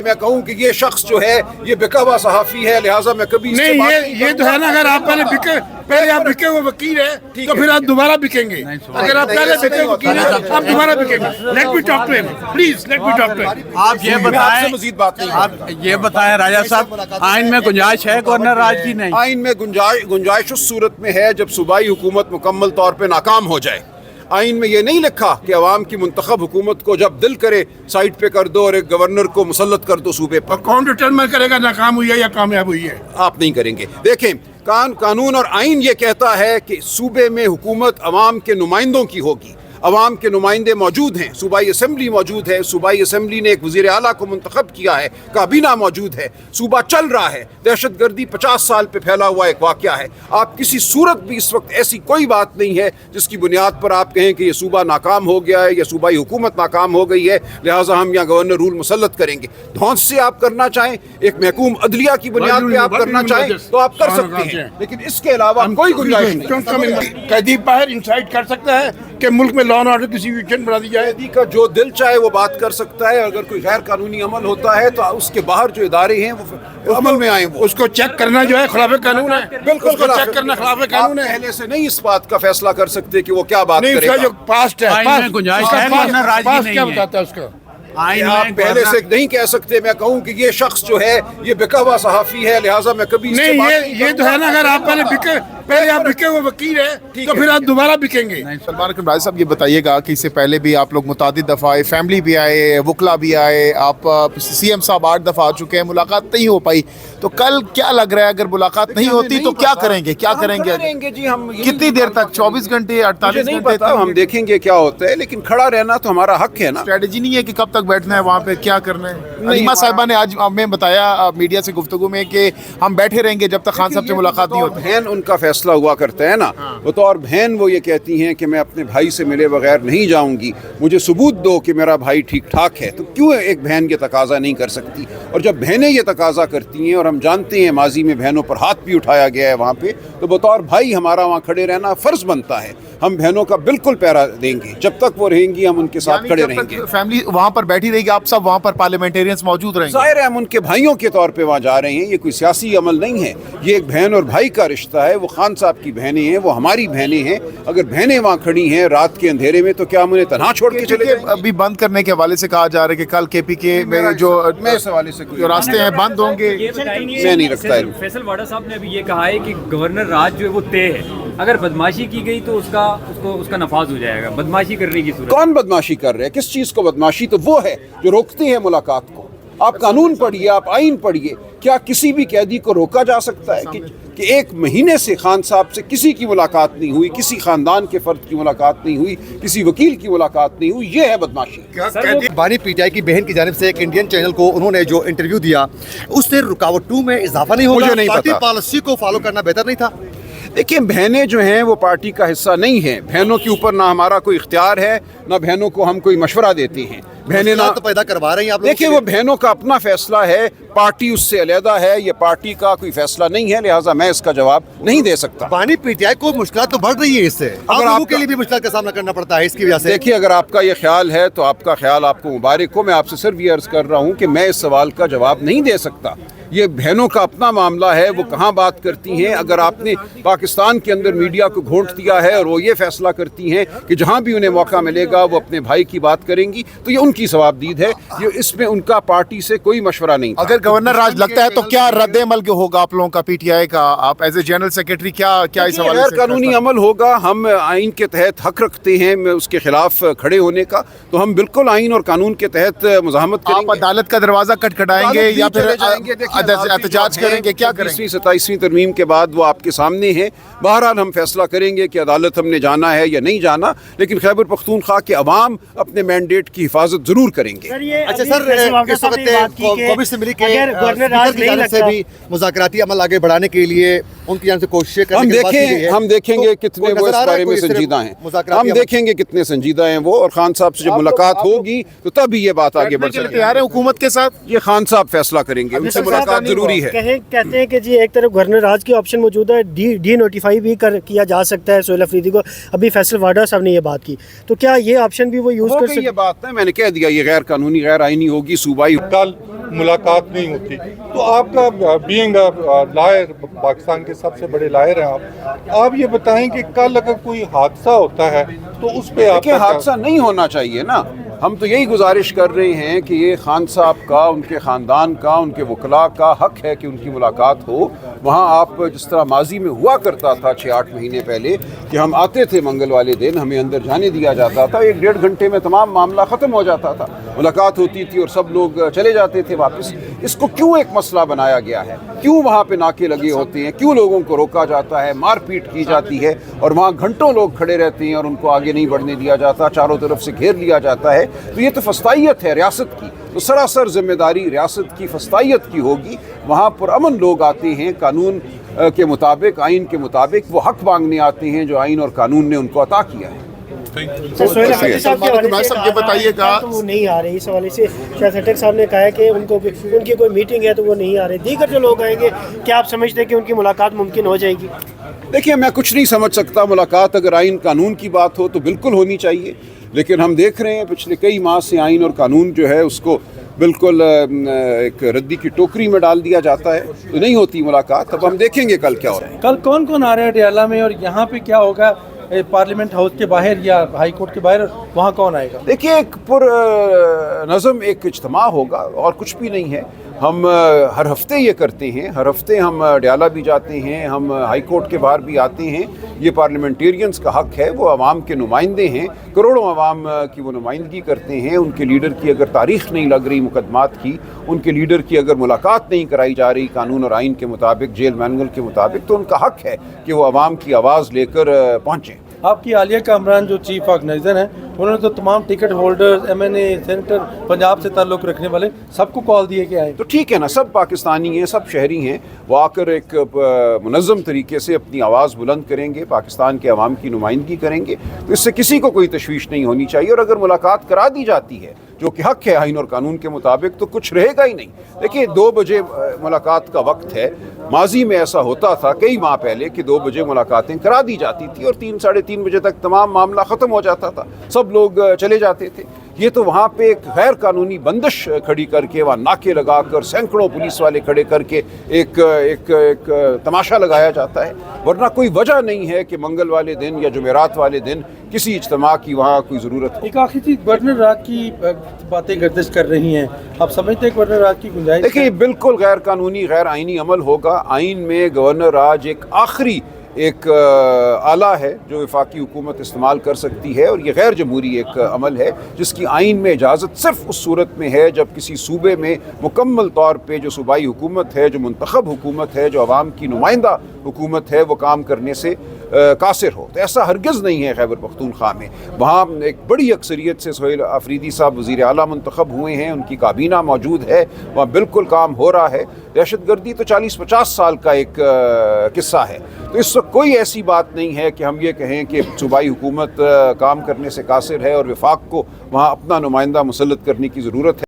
میں کہوں کہ یہ شخص جو ہے یہ بکا ہوا صحافی ہے، لہٰذا میں کبھی نہیں یہ تو ہے نا، اگر آپ پہلے آپ بکے ہوئے وکیل ہیں تو پھر آپ دوبارارہ بکیں گے. اگر آپ پہلے بکے ہوئے وکیل ہیں آپ دوبارہ بکیں گے. Let me talk to him please, let me talk to him. آپ یہ بتائیں، مزید بات نہیں، آپ یہ بتائیں راجہ صاحب، آئین میں گنجائش ہے گورنر راج کی؟ نہیں، آئین میں گنجائش اس صورت میں ہے جب صوبائی حکومت مکمل طور پہ ناکام ہو جائے. آئین میں یہ نہیں لکھا کہ عوام کی منتخب حکومت کو جب دل کرے سائٹ پہ کر دو اور ایک گورنر کو مسلط کر دو صوبے پر. کون ڈٹرمن کرے گا ناکام ہوئی ہے یا کامیاب ہوئی ہے؟ آپ نہیں کریں گے. دیکھیں، قانون اور آئین یہ کہتا ہے کہ صوبے میں حکومت عوام کے نمائندوں کی ہوگی. عوام کے نمائندے موجود ہیں، صوبائی اسمبلی موجود ہے، صوبائی اسمبلی نے ایک وزیر اعلیٰ کو منتخب کیا ہے، کابینہ موجود ہے، صوبہ چل رہا ہے. دہشت گردی 50 سال پہ پھیلا ہوا ایک واقعہ ہے. آپ کسی صورت بھی اس وقت ایسی کوئی بات نہیں ہے جس کی بنیاد پر آپ کہیں کہ یہ صوبہ ناکام ہو گیا ہے یا صوبائی حکومت ناکام ہو گئی ہے لہٰذا ہم یہاں گورنر رول مسلط کریں گے. دھونس سے آپ کرنا چاہیں، ایک محکوم عدلیہ کی بنیاد پہ آپ کرنا چاہیں تو آپ کر سکتے ہیں، لیکن اس کے علاوہ کوئی گنجائش نہیں. قیدی باہر انسائٹ کر سکتا ہے کہ ملک میں لا اینڈ آرڈر کی سچویشن بنا دی جائے. قیدی کا جو دل چاہے وہ بات کر سکتا ہے. اگر کوئی غیر قانونی عمل ہوتا ہے تو اس کے باہر جو ادارے ہیں وہ عمل میں آئیں. اس کو چیک کرنا جو ہے خلاف قانون ہے. بالکل اس کو چیک کرنا خلاف قانون ہے. پہلے سے نہیں اس بات کا فیصلہ کر سکتے کہ وہ کیا بات نہیں، اس کرے کا گا. جو پاسٹ ہے، آئین میں گنجائش ہے گورنر راج کی پاسٹ کیا نہیں بتاتا ہے ہے. اس کا؟ آئین آپ میں پہلے سے نہیں کہہ سکتے. میں کہوں کہ یہ شخص جو ہے یہ بکا ہوا صحافی ہے، لہٰذا میں کبھی اس سے نہیں بات یہ تو ہے نا، اگر آپ پہلے آپ بکے ہوئے وکیل ہیں تو پھر آپ دوبارہ بکیں گے. سلمان اکرم راج صاحب، یہ بتائیے گا کہ اس سے پہلے بھی آپ لوگ متعدد دفعہ آئے، فیملی بھی آئے، وکلا بھی آئے، آپ سی ایم صاحب 8 دفعہ آ چکے ہیں، ملاقات نہیں ہو پائی. تو کل کیا لگ رہا ہے اگر ملاقات نہیں ہوتی تو کیا کریں گے؟ کیا کریں گے جی ہم کتنی دیر تک؟ 24 گھنٹے، 48 نہیں گھنٹے؟ پتا، ہم دیکھیں گے کیا ہوتا ہے، لیکن کھڑا رہنا تو ہمارا حق ہے نا. اسٹریٹجی نہیں ہے کہ کب تک بیٹھنا ہے وہاں پہ، کیا کرنا ہے؟ علیمہ صاحبہ نے آج ہمیں بتایا میڈیا سے گفتگو میں کہ ہم بیٹھے رہیں گے جب تک خان صاحب سے ملاقات نہیں ہوتی. بہن ان کا فیصلہ ہوا کرتا ہے نا. بطور بہن وہ یہ کہتی ہیں کہ میں اپنے بھائی سے ملے بغیر نہیں جاؤں گی، مجھے ثبوت دو کہ میرا بھائی ٹھیک ٹھاک ہے. تو کیوں ایک بہن یہ تقاضا نہیں کر سکتی؟ اور جب بہنیں یہ تقاضا کرتی ہیں، اور ہم جانتے ہیں ماضی میں بہنوں پر ہاتھ بھی اٹھایا گیا ہے وہاں پہ، تو بطور بھائی ہمارا وہاں کھڑے رہنا فرض بنتا ہے. ہم بہنوں کا بالکل پیرا دیں گے، جب تک وہ رہیں گی ہم ان کے ساتھ کھڑے رہیں گے. فیملی وہاں پر بیٹھی رہے گی، آپ سب وہاں پر پارلیمنٹیرینز موجود رہیں گے؟ ظاہر ہے ہم ان کے بھائیوں کے طور پہ وہاں جا رہے ہیں. یہ کوئی سیاسی عمل نہیں ہے، یہ ایک بہن اور بھائی کا رشتہ ہے. وہ خان صاحب کی بہنیں ہیں، وہ ہماری بہنیں ہیں. اگر بہنیں وہاں کھڑی ہیں رات کے اندھیرے میں تو کیا ہم انہیں تنہا چھوڑ کے چلے جائیں گے؟ ابھی بند کرنے کے حوالے سے کہا جا رہا ہے کہ کل کے پی کے میں جو اس حوالے سے کوئی راستے ہیں بند ہوں گے. میں نہیں رکھتا علم. فیصل واڈا صاحب نے ابھی یہ کہا ہے کہ گورنر راج جو ہے وہ طے ہے، اگر بدماشی کی گئی تو اس کا نفاذ ہو جائے گا. بدماشی کرنے کی صورت کون بدماشی کر رہے ہیں؟ کس چیز کو بدماشی؟ تو وہ ہے جو روکتے ہیں ملاقات کو. آپ قانون پڑھیے، آپ آئین پڑھیے. کیا کسی بھی قیدی کو روکا جا سکتا ہے کہ 1 مہینے سے خان صاحب سے کسی کی ملاقات نہیں ہوئی، کسی خاندان کے فرد کی ملاقات نہیں ہوئی، کسی وکیل کی ملاقات نہیں ہوئی؟ یہ ہے بدماشی. بانی پی ٹی آئی کی بہن کی جانب سے ایک انڈین چینل کو انہوں نے جو انٹرویو دیا اس سے رکاوٹ 2 میں اضافہ نہیں ہوگا؟ مجھے نہیں پارٹی پتا. پالیسی کو فالو کرنا بہتر نہیں تھا؟ دیکھیں، بہنیں جو ہیں وہ پارٹی کا حصہ نہیں ہیں. بہنوں کے اوپر نہ ہمارا کوئی اختیار ہے، نہ بہنوں کو ہم کوئی مشورہ دیتے ہیں. بہنیں نہ تو پیدا کروا رہی ہیں آپ لوگ. دیکھیں، وہ بہنوں کا اپنا فیصلہ ہے، پارٹی اس سے علیحدہ ہے. یہ پارٹی کا کوئی فیصلہ نہیں ہے، لہٰذا میں اس کا جواب نہیں دے سکتا. بانی پی ٹی آئی کو مشکلات تو بڑھ رہی ہے اس سے، آپ لوگوں کے لیے بھی مشکلات کا سامنا کرنا پڑتا ہے اس کی وجہ سے. دیکھیے، اگر آپ کا یہ خیال ہے تو آپ کا خیال آپ کو مبارک ہو. میں آپ سے صرف یہ عرض کر رہا ہوں کہ میں اس سوال کا جواب نہیں دے سکتا. یہ بہنوں کا اپنا معاملہ ہے، وہ کہاں بات کرتی ہیں. اگر آپ نے پاکستان کے اندر میڈیا کو گھونٹ دیا ہے اور وہ یہ فیصلہ کرتی ہیں کہ جہاں بھی انہیں موقع ملے گا وہ اپنے بھائی کی بات کریں گی تو یہ ان کی ثوابدید ہے. یہ اس میں ان کا پارٹی سے کوئی مشورہ نہیں تھا. اگر گورنر راج لگتا ہے تو کیا رد عمل ہوگا آپ لوگوں کا پی ٹی آئی کا؟ آپ ایز اے جنرل سیکرٹری کیا اس حوالے سے؟ غیر قانونی عمل ہوگا، ہم آئین کے تحت حق رکھتے ہیں اس کے خلاف کھڑے ہونے کا، تو ہم بالکل آئین اور قانون کے تحت مزاحمت کریں گے. آپ عدالت کا دروازہ کھٹکھٹائیں گے یا پھر احتجاج کریں گے؟ کیا کریں گے؟ 27ویں ترمیم کے بعد وہ آپ کے سامنے ہے. بہرحال ہم فیصلہ کریں گے کہ عدالت ہم نے جانا ہے یا نہیں جانا، لیکن خیبر پختونخوا کے عوام اپنے مینڈیٹ کی حفاظت ضرور کریں گے. اچھا سر، اس وقت قومی اسمبلی کے اسپیکر کی جانب سے بھی مذاکراتی عمل آگے بڑھانے کے لیے ان کی جانب سے کوششیں کرنے کی بات کی گئی ہے. ہم دیکھیں گے کتنے وہ اس بارے میں سنجیدہ ہیں. ہم دیکھیں گے کتنے سنجیدہ ہیں وہ، اور خان صاحب سے جب ملاقات ہوگی تو تب ہی یہ بات آگے بڑھ سکتی ہے. تیار ہے حکومت کے ساتھ؟ یہ خان صاحب فیصلہ کریں گے، ان سے ملاقات ضروری ہے. کہتے ہیں کہ جی ایک طرف گورنر راج کی آپشن موجود ہے، ڈی نوٹیفائی بھی کیا جا سکتا ہے سہیل افریدی کو. ابھی فیصل واڈا صاحب نے یہ بات کی، تو کیا یہ آپشن بھی وہ یوز کر سکتے ہیں؟ یہ بات ہے، میں نے کہہ دیا یہ غیر قانونی غیر آئینی ہوگی صوبائی کل ملاقات نہیں ہوتی. تو آپ کا بینگ لائر پاکستان کے سب سے بڑے لائر ہیں آپ یہ بتائیں کہ کل اگر کوئی حادثہ ہوتا ہے تو اس پہ آپ کہ حادثہ نہیں ہونا چاہیے نا. ہم تو یہی گزارش کر رہے ہیں کہ یہ خان صاحب کا ان کے خاندان کا ان کے وکلاء کا حق ہے کہ ان کی ملاقات ہو. وہاں آپ جس طرح ماضی میں ہوا کرتا تھا 6-8 مہینے پہلے کہ ہم آتے تھے منگل والے دن ہمیں اندر جانے دیا جاتا تھا 1-1.5 گھنٹے میں تمام معاملہ ختم ہو جاتا تھا ملاقات ہوتی تھی اور سب لوگ چلے جاتے تھے واپس. اس کو کیوں ایک مسئلہ بنایا گیا ہے؟ کیوں وہاں پہ ناکے لگے ہوتے ہیں؟ کیوں لوگوں کو روکا جاتا ہے مار پیٹ کی جاتی ہے اور وہاں گھنٹوں لوگ کھڑے رہتے ہیں اور ان کو آگے نہیں بڑھنے دیا جاتا چاروں طرف سے گھیر لیا جاتا ہے؟ تو یہ تو فسطائیت ہے ریاست کی. تو سراسر ذمہ داری ریاست کی فسطائیت کی ہوگی. وہاں پرامن لوگ آتے ہیں قانون کے مطابق آئین کے مطابق وہ حق مانگنے آتے ہیں جو آئین اور قانون نے ان کو عطا کیا ہے. سہیل افریدی صاحب کے حوالے سے یہ بتائیے گا تو وہ نہیں آ رہے. اس حوالے سے شاہ سٹک صاحب نے کہا ہے کہ ان کی کوئی میٹنگ ہے تو وہ نہیں آ رہے. دیگر جو لوگ آئیں گے کیا آپ سمجھتے ہیں کہ ان کی ملاقات ممکن ہو جائے گی؟ دیکھیے میں کچھ نہیں سمجھ سکتا. ملاقات اگر آئین قانون کی بات ہو تو بالکل ہونی چاہیے لیکن ہم دیکھ رہے ہیں پچھلے کئی ماہ سے آئین اور قانون جو ہے اس کو بالکل ایک ردی کی ٹوکری میں ڈال دیا جاتا ہے تو نہیں ہوتی ملاقات. اب ہم دیکھیں گے کل کیا ہو رہا ہے. کل کون کون آ رہے ہیں ڈیالہ میں اور یہاں پہ کیا ہوگا پارلیمنٹ ہاؤس کے باہر یا ہائی کورٹ کے باہر وہاں کون آئے گا؟ دیکھیے ایک پر نظم ایک اجتماع ہوگا اور کچھ بھی نہیں ہے. ہم ہر ہفتے یہ کرتے ہیں ہر ہفتے ہم ڈیالہ بھی جاتے ہیں ہم ہائی کورٹ کے باہر بھی آتے ہیں. یہ پارلیمنٹیرینز کا حق ہے وہ عوام کے نمائندے ہیں کروڑوں عوام کی وہ نمائندگی کرتے ہیں. ان کے لیڈر کی اگر تاریخ نہیں لگ رہی مقدمات کی ان کے لیڈر کی اگر ملاقات نہیں کرائی جا رہی قانون اور آئین کے مطابق جیل مینول کے مطابق تو ان کا حق ہے کہ وہ عوام کی آواز لے کر پہنچیں. آپ کی عالیہ کامران جو چیف آرگنائزر ہیں انہوں نے تو تمام ٹکٹ ہولڈر ایم این اے سینیٹر پنجاب سے تعلق رکھنے والے سب کو کال دیے کہ آئے. تو ٹھیک ہے نا سب پاکستانی ہیں سب شہری ہیں وہ آ کر ایک منظم طریقے سے اپنی آواز بلند کریں گے پاکستان کے عوام کی نمائندگی کریں گے تو اس سے کسی کو کوئی تشویش نہیں ہونی چاہیے. اور اگر ملاقات کرا دی جاتی ہے جو کہ حق ہے آئین اور قانون کے مطابق تو کچھ رہے گا ہی نہیں. دیکھیے 2 بجے ملاقات کا وقت ہے. ماضی میں ایسا ہوتا تھا کئی ماہ پہلے کہ 2 بجے ملاقاتیں کرا دی جاتی تھی اور 3-3:30 بجے تک تمام معاملہ ختم ہو جاتا تھا سب لوگ چلے جاتے تھے. یہ تو وہاں پہ ایک غیر قانونی بندش کھڑی کر کے وہاں ناکے لگا کر سینکڑوں پولیس والے کھڑے کر کے ایک تماشا لگایا جاتا ہے. ورنہ کوئی وجہ نہیں ہے کہ منگل والے دن یا جمعرات والے دن کسی اجتماع کی وہاں کوئی ضرورت ہو. ایک آخری چیز گورنر راج کی باتیں گردش کر رہی ہیں آپ سمجھتے ہیں گورنر راج کی گنجائش؟ دیکھیے بالکل غیر قانونی غیر آئینی عمل ہوگا. آئین میں گورنر راج ایک آخری ایک آلہ ہے جو وفاقی حکومت استعمال کر سکتی ہے اور یہ غیر جمہوری ایک عمل ہے جس کی آئین میں اجازت صرف اس صورت میں ہے جب کسی صوبے میں مکمل طور پہ جو صوبائی حکومت ہے جو منتخب حکومت ہے جو عوام کی نمائندہ حکومت ہے وہ کام کرنے سے قاصر ہو. تو ایسا ہرگز نہیں ہے خیبر پختونخوا میں. وہاں ایک بڑی اکثریت سے سہیل افریدی صاحب وزیر اعلیٰ منتخب ہوئے ہیں ان کی کابینہ موجود ہے وہاں بالکل کام ہو رہا ہے. دہشت گردی تو 40-50 سال کا ایک قصہ ہے تو اس وقت کوئی ایسی بات نہیں ہے کہ ہم یہ کہیں کہ صوبائی حکومت کام کرنے سے قاصر ہے اور وفاق کو وہاں اپنا نمائندہ مسلط کرنے کی ضرورت ہے.